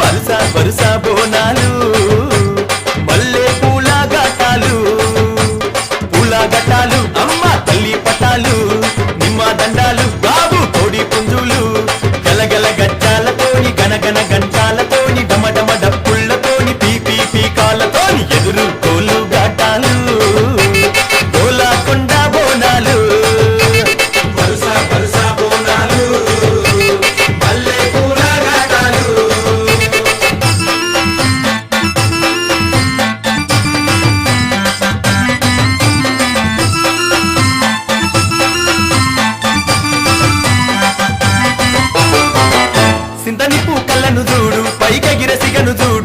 వరుస వరుస బోనాలు మల్లె పూల ఘటాలు అమ్మ తల్లి పటాలు నిమ్మ దండాలు బాబు కోడి పుంజులు గలగల గజ్జాలతోని గనగన గంటాలతోని డమడమ డప్పుళ్లతోని పీపీ పీకాలతోని ఎదురు కోలు ఘటాలు గోలాకొండ బోనాలు వరుస వరుస బోనాలు మల్లె పూల ఘటాలు సింతని పూకలను చూడు పైకెగిర సిగను చూడు